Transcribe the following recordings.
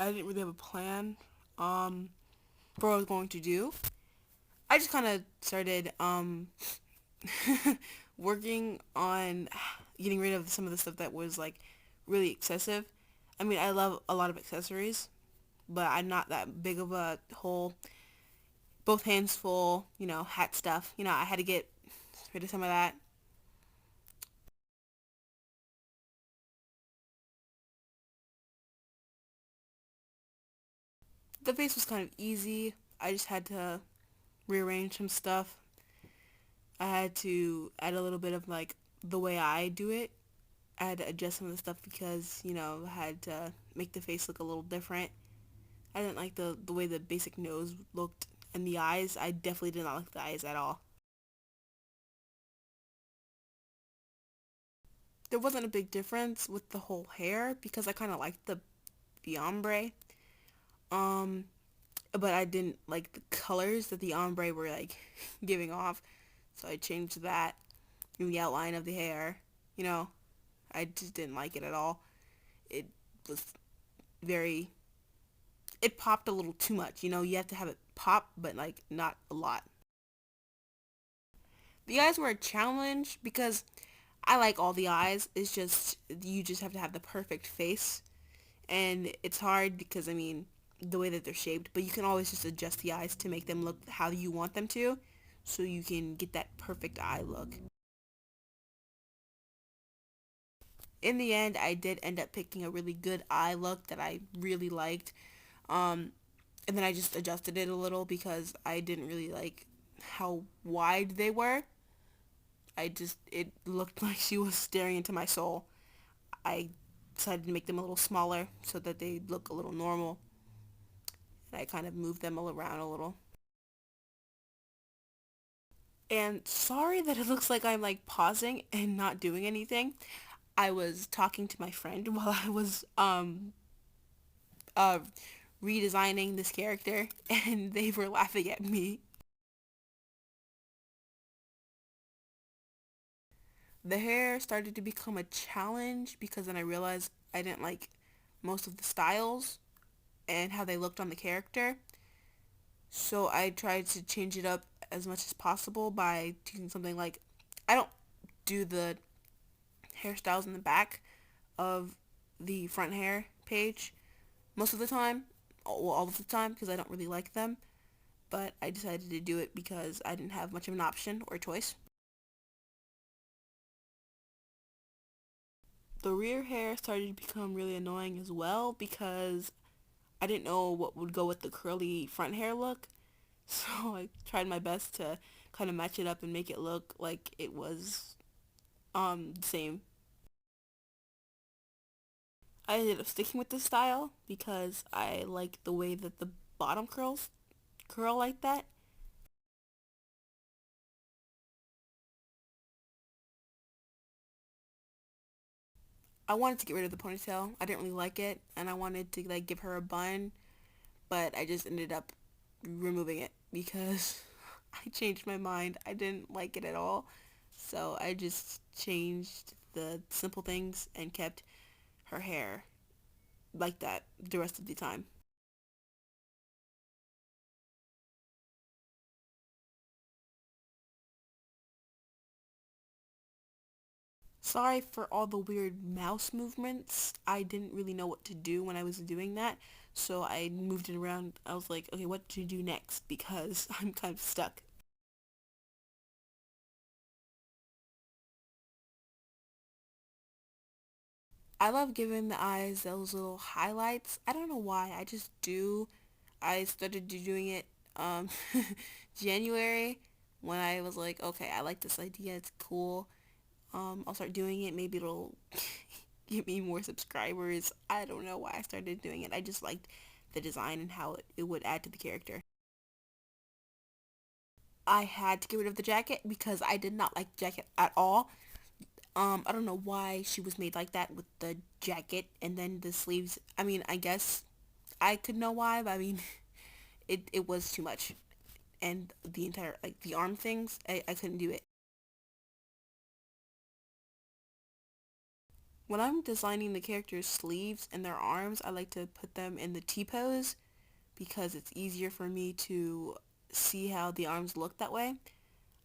I didn't really have a plan for what I was going to do. I just kind of started working on getting rid of some of the stuff that was like really excessive. I mean, I love a lot of accessories, but I'm not that big of a whole both hands full, hat stuff. I had to get rid of some of that. The face was kind of easy. I just had to rearrange some stuff. I had to add a little bit of like the way I do it. I had to adjust some of the stuff because, I had to make the face look a little different. I didn't like the way the basic nose looked and the eyes. I definitely did not like the eyes at all. There wasn't a big difference with the whole hair because I kind of liked the ombre. Um, but I didn't like the colors that the ombre were like giving off. So I changed that in the outline of the hair. You know, I just didn't like it at all. It was very, it popped a little too much. You have to have it pop, but like not a lot. The eyes were a challenge because I like all the eyes. It's just, you just have to have the perfect face. And it's hard because, I mean, the way that they're shaped, but you can always just adjust the eyes to make them look how you want them to, so you can get that perfect eye look. In the end, I did end up picking a really good eye look that I really liked. Um, and then I just adjusted it a little because I didn't really like how wide they were. It looked like she was staring into my soul. I decided to make them a little smaller so that they look a little normal. And I kind of moved them all around a little. And sorry that it looks like I'm like pausing and not doing anything. I was talking to my friend while I was uh redesigning this character and they were laughing at me. The hair started to become a challenge because then I realized I didn't like most of the styles and how they looked on the character. So I tried to change it up as much as possible by doing something like, I don't do the hairstyles in the back of the front hair page most of the time, well, all of the time, because I don't really like them. But I decided to do it because I didn't have much of an option or choice. The rear hair started to become really annoying as well because I didn't know what would go with the curly front hair look. So I tried my best to kind of match it up and make it look like it was the same. I ended up sticking with this style because I like the way that the bottom curls curl like that. I wanted to get rid of the ponytail. I didn't really like it, and I wanted to like give her a bun, but I just ended up removing it because I changed my mind. I didn't like it at all. So I just changed the simple things and kept her hair like that the rest of the time. Sorry for all the weird mouse movements. I didn't really know what to do when I was doing that. So I moved it around. I was like, okay, what to do next? Because I'm kind of stuck. I love giving the eyes those little highlights. I don't know why. I just do. I started doing it um January when I was like, okay, I like this idea. It's cool. I'll start doing it. Maybe it'll get me more subscribers. I don't know why I started doing it. I just liked the design and how it would add to the character. I had to get rid of the jacket because I did not like the jacket at all. I don't know why she was made like that with the jacket and then the sleeves. I mean, I guess I could know why, but I mean, it was too much. And the entire, like, the arm things, I couldn't do it. When I'm designing the character's sleeves and their arms, I like to put them in the T-pose because it's easier for me to see how the arms look that way.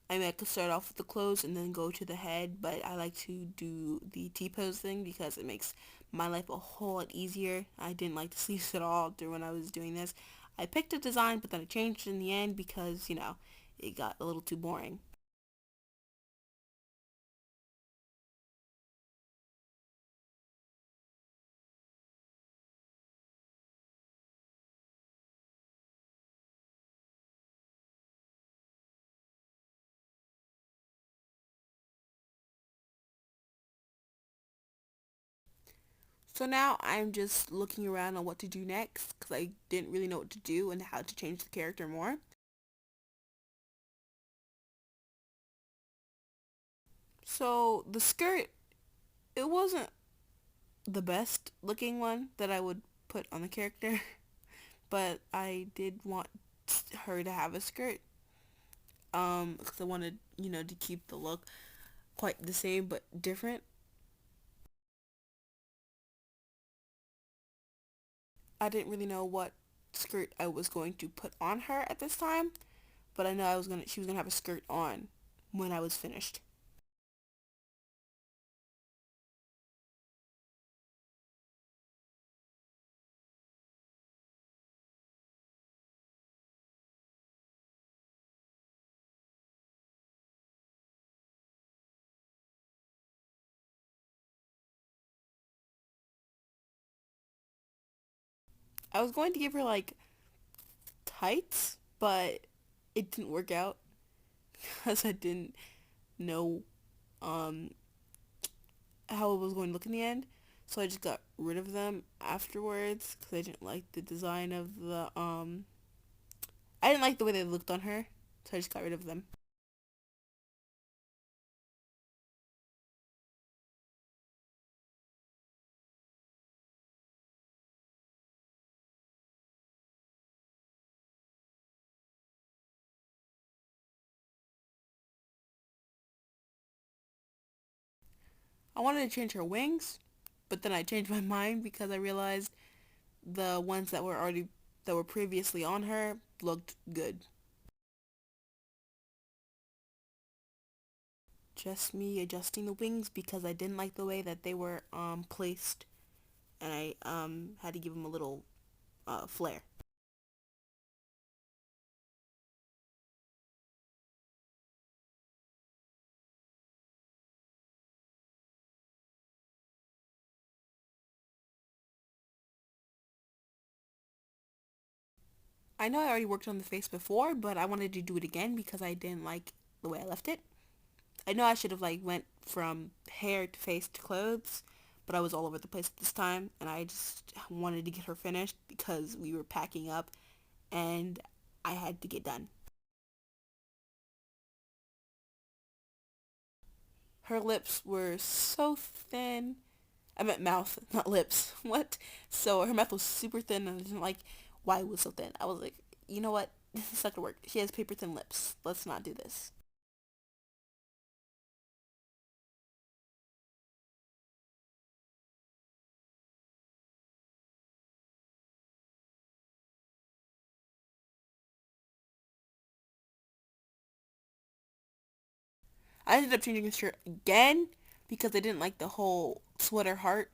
I mean, I could start off with the clothes and then go to the head, but I like to do the T-pose thing because it makes my life a whole lot easier. I didn't like the sleeves at all during when I was doing this. I picked a design, but then I changed in the end because, it got a little too boring. So now I'm just looking around on what to do next because I didn't really know what to do and how to change the character more. So the skirt, it wasn't the best looking one that I would put on the character, but I did want her to have a skirt because I wanted, to keep the look quite the same but different. I didn't really know what skirt I was going to put on her at this time, but I know she was gonna have a skirt on when I was finished. I was going to give her like tights, but it didn't work out because I didn't know um how it was going to look in the end. So I just got rid of them afterwards because I didn't like the design of the. I didn't like the way they looked on her, so I just got rid of them. I wanted to change her wings, but then I changed my mind because I realized the ones that were previously on her looked good. Just me adjusting the wings because I didn't like the way that they were placed, and I had to give them a little flare. I know I already worked on the face before, but I wanted to do it again because I didn't like the way I left it. I know I should have like went from hair to face to clothes, but I was all over the place at this time, and I just wanted to get her finished because we were packing up, and I had to get done. Her lips were so thin. I meant mouth, not lips. What? So her mouth was super thin, and I didn't like why it was so thin. I was like, you know what? This is not gonna work. She has paper thin lips. Let's not do this. I ended up changing the shirt again because I didn't like the whole sweater heart.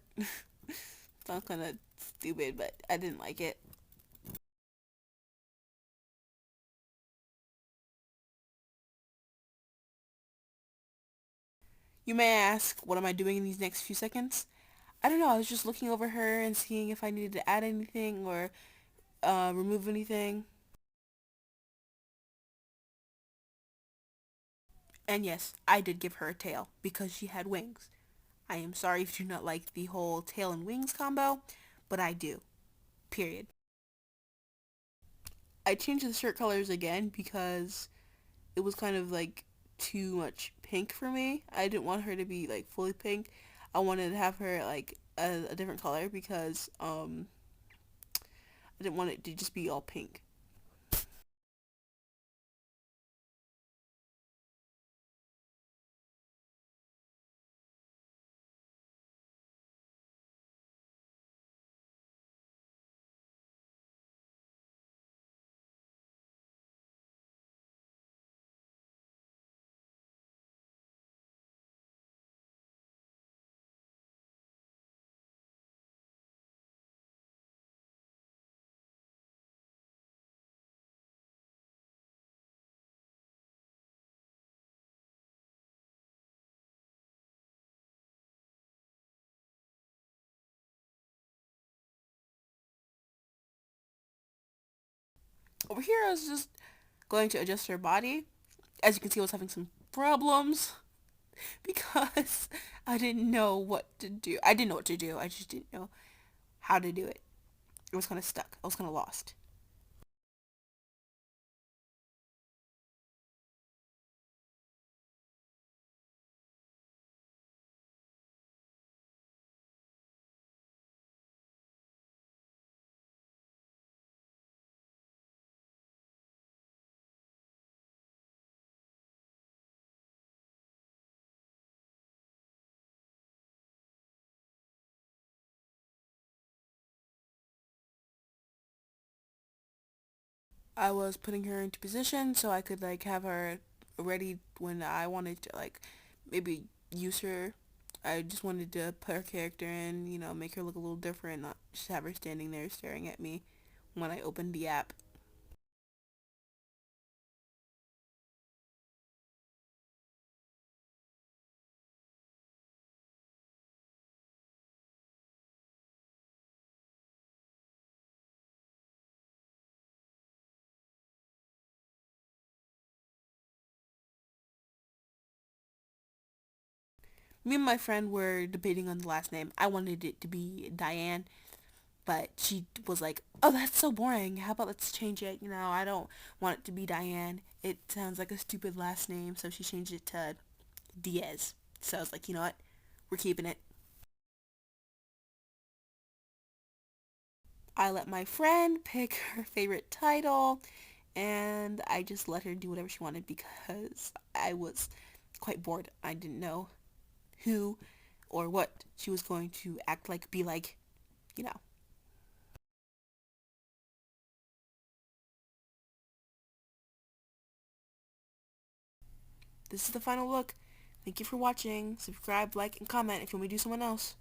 Sounds kind of stupid, but I didn't like it. You may ask, what am I doing in these next few seconds? I don't know. I was just looking over her and seeing if I needed to add anything or remove anything. And yes, I did give her a tail because she had wings. I am sorry if you do not like the whole tail and wings combo, but I do. Period. I changed the shirt colors again because it was kind of like too much pink for me. I didn't want her to be like fully pink. I wanted to have her like a different color because I didn't want it to just be all pink. Over here, I was just going to adjust her body. As you can see, I was having some problems because I didn't know what to do. I didn't know what to do. I just didn't know how to do it. I was kind of stuck. I was kind of lost. I was putting her into position so I could like have her ready when I wanted to like maybe use her. I just wanted to put her character in, make her look a little different, not just have her standing there staring at me when I opened the app. Me and my friend were debating on the last name. I wanted it to be Diane, but she was like, "Oh, that's so boring. How about let's change it? I don't want it to be Diane. It sounds like a stupid last name." So she changed it to Diaz. So I was like, you know what? We're keeping it. I let my friend pick her favorite title, and I just let her do whatever she wanted because I was quite bored. I didn't know who or what she was going to act like, be like, you know. This is the final look. Thank you for watching. Subscribe, like, and comment if you want me to do someone else.